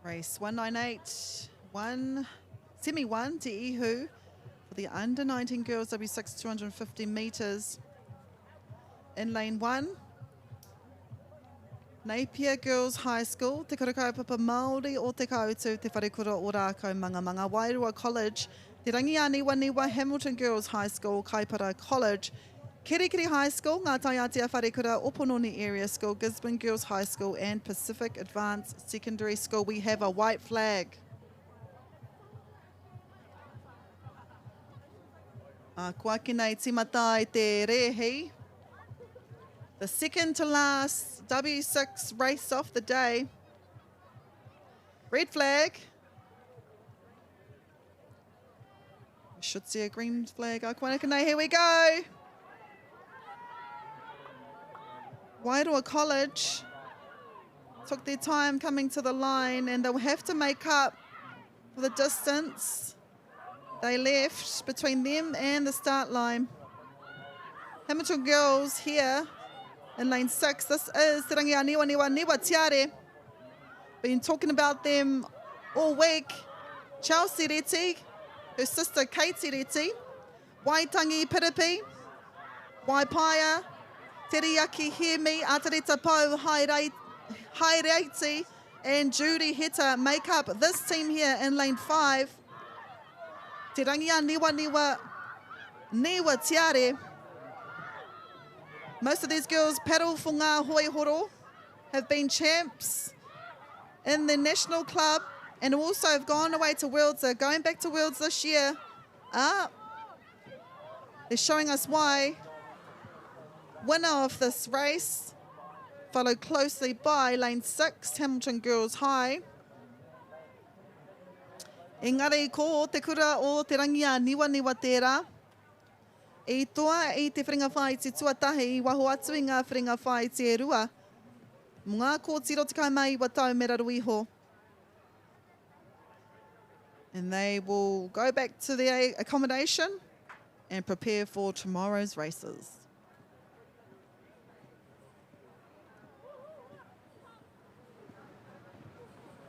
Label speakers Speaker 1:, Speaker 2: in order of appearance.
Speaker 1: Race 198, Semi 1, Te Ihu, for the under 19 girls, W6 250 metres. In lane 1, Napier Girls High School, Te Kaupapa Māori o Te Kautu, Te Wharekura o Rākau Mangamanga, Wairua College, Te Rangianiwa Hamilton Girls High School, Kaipara College, Kirikiri High School, Ngā Taiatea Wharekura, Opononi Area School, Gisborne Girls High School and Pacific Advanced Secondary School. We have a white flag. Kua kinei timata i te rehi. The second to last W6 race of the day. Red flag. We should see a green flag. Here we go. Wairua College took their time coming to the line and they'll have to make up for the distance they left between them and the start line. Hamilton Girls here in lane 6. This is Te Rangianiwa Tiare. Been talking about them all week. Chelsea Reti, her sister Katie Reti, Waitangi Piripi, Waipaia, Teriyaki Hemi, Atarita Pau, Haireiti, and Judy Heta make up this team here in lane 5. Te Rangianiwa Tiare. Most of these girls paddle for ngā hoihoro, have been champs in the national club and also have gone away to Worlds. They're going back to Worlds this year. They're showing us why. Winner of this race, followed closely by lane 6, Hamilton Girls High. Engari ko te kura o te Rangianiwa tērā. I toa i te wharinga whai te tuatahi, i waho atu i ngā wharinga whai te rua. Mga kōtiro te kai mai wa tau mera ruiho. And they will go back to their accommodation and prepare for tomorrow's races.